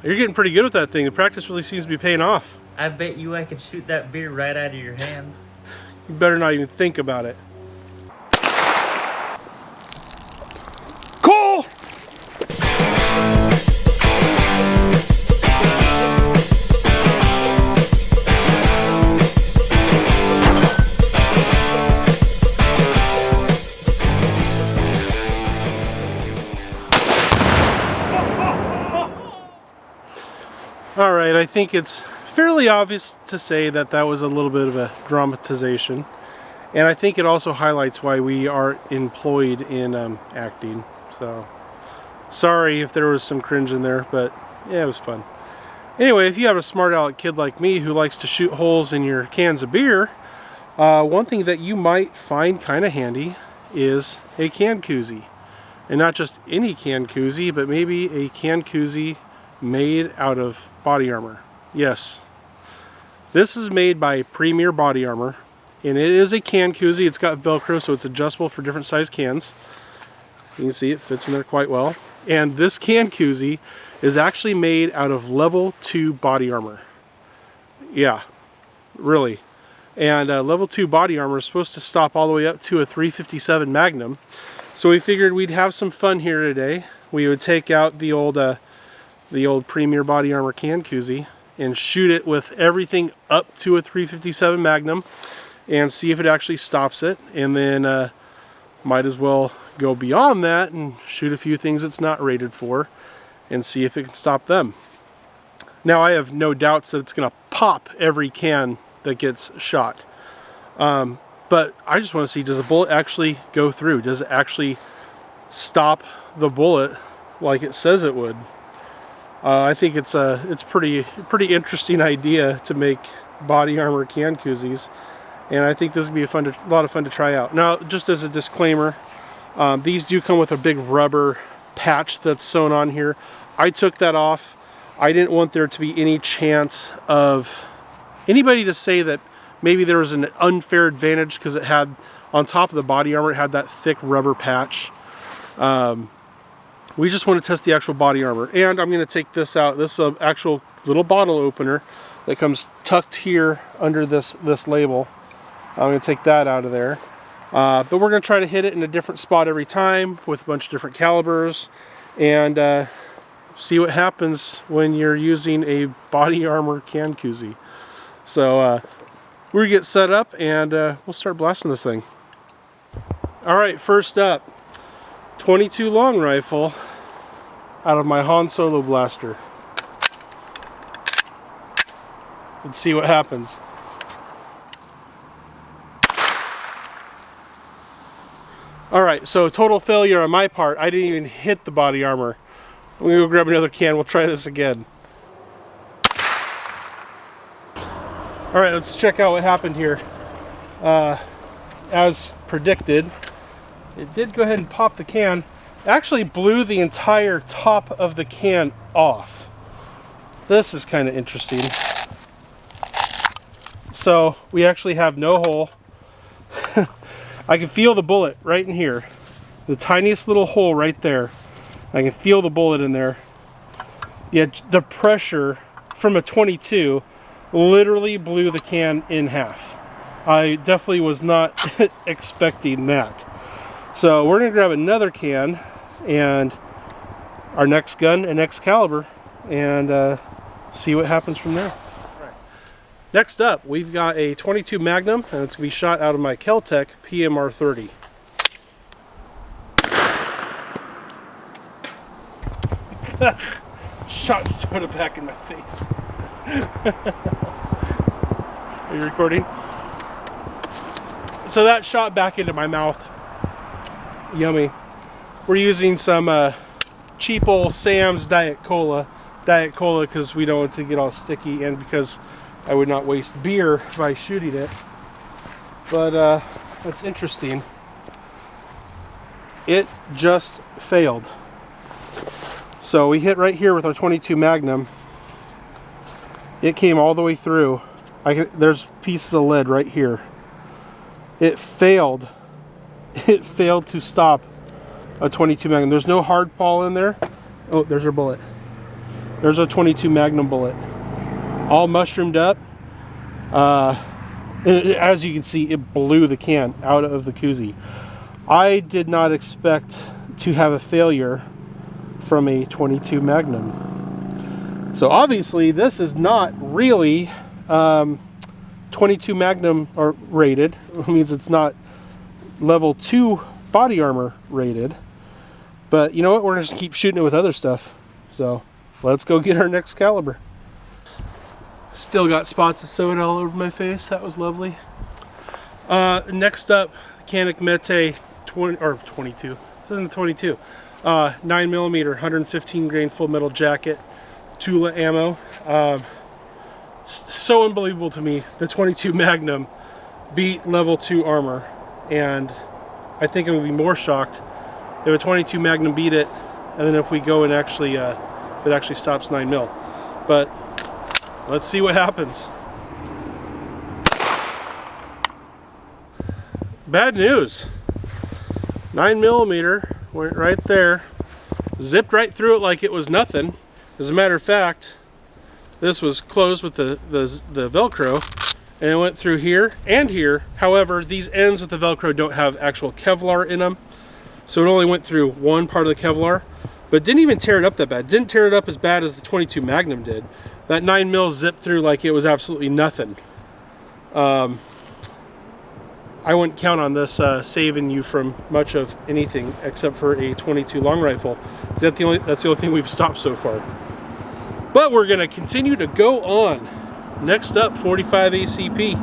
You're getting pretty good with that thing. The practice really seems to be paying off. I bet you I could shoot that beer right out of your hand. You better not even think about it. Cool! All right, I think it's fairly obvious to say that that was a little bit of a dramatization. And I think it also highlights why we are employed in acting. So, sorry if there was some cringe in there, but yeah, it was fun. Anyway, if you have a smart aleck kid like me who likes to shoot holes in your cans of beer, one thing that you might find kind of handy is a can koozie. And not just any can koozie, but maybe a can koozie made out of body armor. Yes, this is made by Premier Body Armor, and it is a can koozie. It's got Velcro, so it's adjustable for different size cans. You can see it fits in there quite well. And this can koozie is actually made out of level 2 body armor. Yeah, really. And level 2 body armor is supposed to stop all the way up to a 357 Magnum. So we figured we'd have some fun here today. We would take out the old Premier Body Armor can koozie and shoot it with everything up to a 357 Magnum and see if it actually stops it, and then might as well go beyond that and shoot a few things it's not rated for and see if it can stop them. Now, I have no doubts that it's going to pop every can that gets shot, but I just want to see, does the bullet actually go through? Does it actually stop the bullet like it says it would? I think it's pretty interesting idea to make body armor can koozies, and I think this would be a lot of fun to try out. Now, just as a disclaimer, these do come with a big rubber patch that's sewn on here. I took that off. I didn't want there to be any chance of anybody to say that maybe there was an unfair advantage because it had, on top of the body armor, it had that thick rubber patch. We just want to test the actual body armor, and I'm going to take this out. This is an actual little bottle opener that comes tucked here under this label. I'm going to take that out of there, but we're going to try to hit it in a different spot every time with a bunch of different calibers, and see what happens when you're using a body armor can koozie. So we're going to get set up, and we'll start blasting this thing. All right, first up, 22 long rifle out of my Han Solo blaster. Let's see what happens. Alright, so total failure on my part. I didn't even hit the body armor. I'm gonna go grab another can. We'll try this again. Alright, let's check out what happened here. As predicted, it did go ahead and pop the can. It actually blew the entire top of the can off. This is kind of interesting. So we actually have no hole. I can feel the bullet right in here. The tiniest little hole right there. I can feel the bullet in there. Yet the pressure from a 22 literally blew the can in half. I definitely was not expecting that. So we're going to grab another can and our next gun and next caliber and see what happens from there. Right. Next up, we've got a 22 Magnum, and it's going to be shot out of my Kel-Tec PMR 30. Shot soda back in my face. Are you recording? So that shot back into my mouth. Yummy. We're using some cheap old Sam's Diet Cola because we don't want it to get all sticky, and because I would not waste beer by shooting it. But that's interesting. It just failed. So we hit right here with our 22 Magnum. It came all the way through. There's pieces of lead right here. It failed. It failed to stop a 22 Magnum. There's no hard fall in there. Oh, there's our bullet. There's a 22 Magnum bullet, all mushroomed up. As you can see, it blew the can out of the Koozie. I did not expect to have a failure from a 22 Magnum. So obviously this is not really 22 Magnum or rated. It means it's not level 2 body armor rated. But you know what? We're just keep shooting it with other stuff. So let's go get our next caliber. Still got spots of soda all over my face. That was lovely. Next up, Canik Mete 22. This isn't the 22. 9mm, 115 grain full metal jacket, Tula ammo. So unbelievable to me. The 22 Magnum beat level 2 armor, and I think I'm gonna be more shocked if a 22 Magnum beat it, and then if we go and actually, it actually stops 9mm. But let's see what happens. Bad news. 9mm went right there, zipped right through it like it was nothing. As a matter of fact, this was closed with the Velcro, and it went through here and here. However, these ends with the Velcro don't have actual Kevlar in them, so it only went through one part of the Kevlar, but didn't even tear it up that bad. Didn't tear it up as bad as the 22 Magnum did. That 9mm zipped through like it was absolutely nothing. I wouldn't count on this saving you from much of anything except for a 22 long rifle. That's the only thing we've stopped so far. But we're gonna continue to go on. Next up, 45 ACP.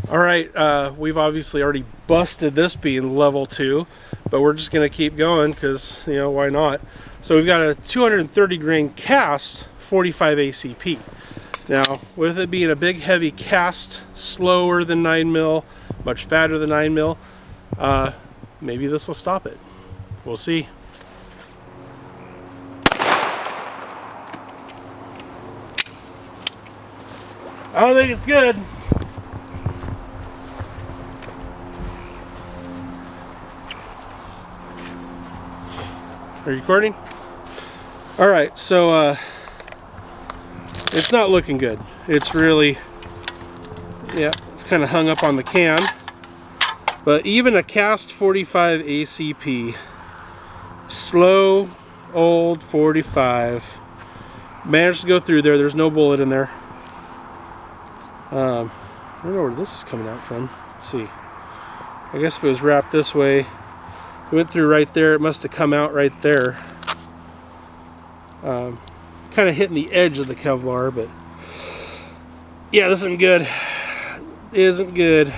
All right, we've obviously already busted this being level 2, but we're just gonna keep going because, you know, why not? So we've got a 230 grain cast 45 ACP. Now, with it being a big heavy cast, slower than 9mm, much fatter than 9mm, maybe this will stop it. We'll see. I don't think it's good. Are you recording? All right, so it's not looking good. It's really, yeah, it's kind of hung up on the can. But even a cast 45 ACP, slow, old 45, managed to go through there. There's no bullet in there. I don't know where this is coming out from. Let's see. I guess if it was wrapped this way, it went through right there. It must have come out right there. Kind of hitting the edge of the Kevlar, but yeah, this isn't good. It isn't good.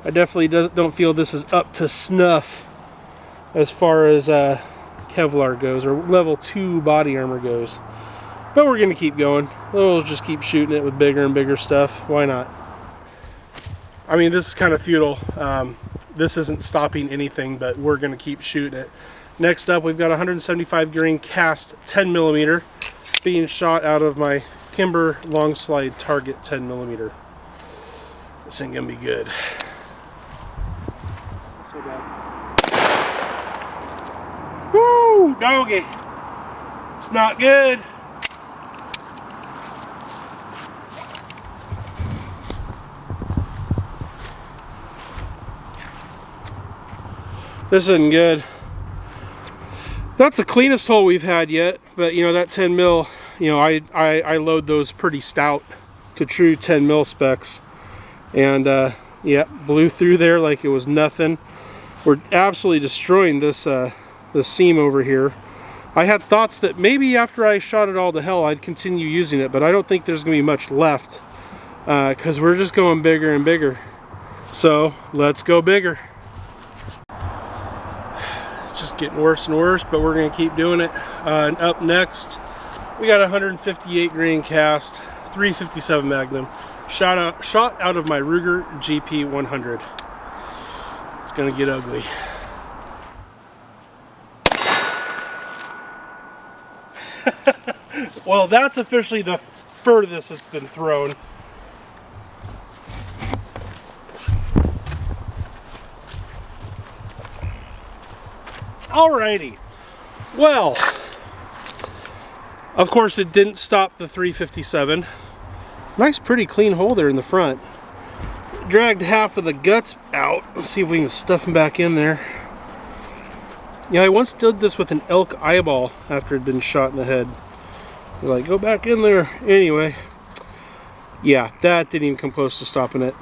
I definitely don't feel this is up to snuff as far as Kevlar goes, or level 2 body armor goes. But we're gonna keep going. We'll just keep shooting it with bigger and bigger stuff. Why not? I mean, this is kind of futile. This isn't stopping anything, but we're gonna keep shooting it. Next up, we've got 175 grain cast 10mm being shot out of my Kimber long slide target 10mm. This ain't gonna be good. So bad. Woo, doggy. It's not good. This isn't good. That's the cleanest hole we've had yet, but you know, that 10mm, you know, I load those pretty stout to true 10mm specs, and yeah, blew through there like it was nothing. We're absolutely destroying this this seam over here. I had thoughts that maybe after I shot it all to hell I'd continue using it, but I don't think there's gonna be much left because we're just going bigger and bigger. So let's go bigger. Just getting worse and worse, but we're going to keep doing it. And up next, we got 158 grain cast, 357 Magnum, shot out of my Ruger GP 100. It's going to get ugly. Well, that's officially the furthest it's been thrown. Alrighty, well, Of course, it didn't stop the 357. Nice, pretty clean hole there in the front. Dragged half of the guts out. Let's see if we can stuff them back in there. Yeah, I once did this with an elk eyeball after it had been shot in the head. You're like, go back in there. Anyway, yeah, that didn't even come close to stopping it.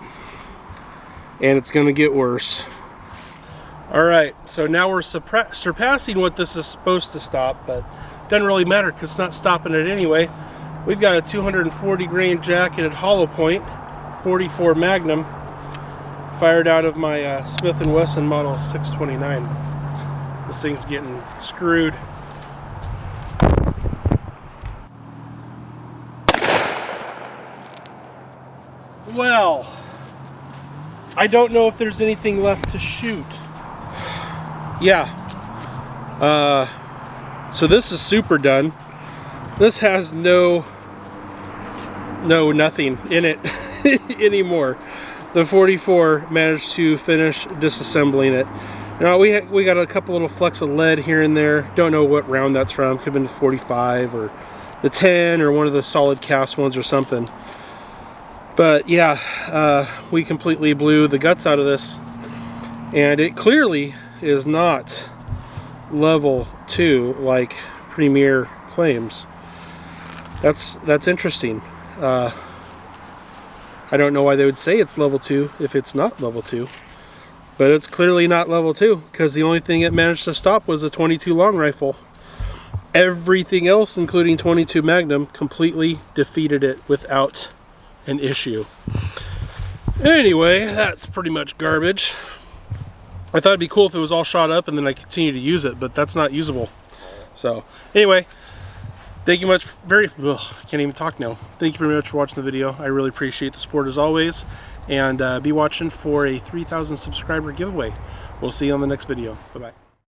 And it's going to get worse. Alright, so now we're surpassing what this is supposed to stop, but it doesn't really matter because it's not stopping it anyway. We've got a 240 grain jacketed hollow point, 44 Magnum, fired out of my Smith & Wesson Model 629. This thing's getting screwed. Well, I don't know if there's anything left to shoot. Yeah. So this is super done. This has nothing in it anymore. The 44 managed to finish disassembling it. Now we got a couple little flecks of lead here and there. Don't know what round that's from. Could have been the 45 or the 10 or one of the solid cast ones or something. But yeah, we completely blew the guts out of this, and it clearly is not level 2 like Premier claims. That's interesting. I don't know why they would say it's level 2 if it's not level 2. But it's clearly not level 2, because the only thing it managed to stop was a 22 long rifle. Everything else, including 22 Magnum, completely defeated it without an issue. Anyway, that's pretty much garbage. I thought it'd be cool if it was all shot up and then I continue to use it, but that's not usable. So, anyway, thank you much. I can't even talk now. Thank you very much for watching the video. I really appreciate the support as always. And be watching for a 3,000 subscriber giveaway. We'll see you on the next video. Bye-bye.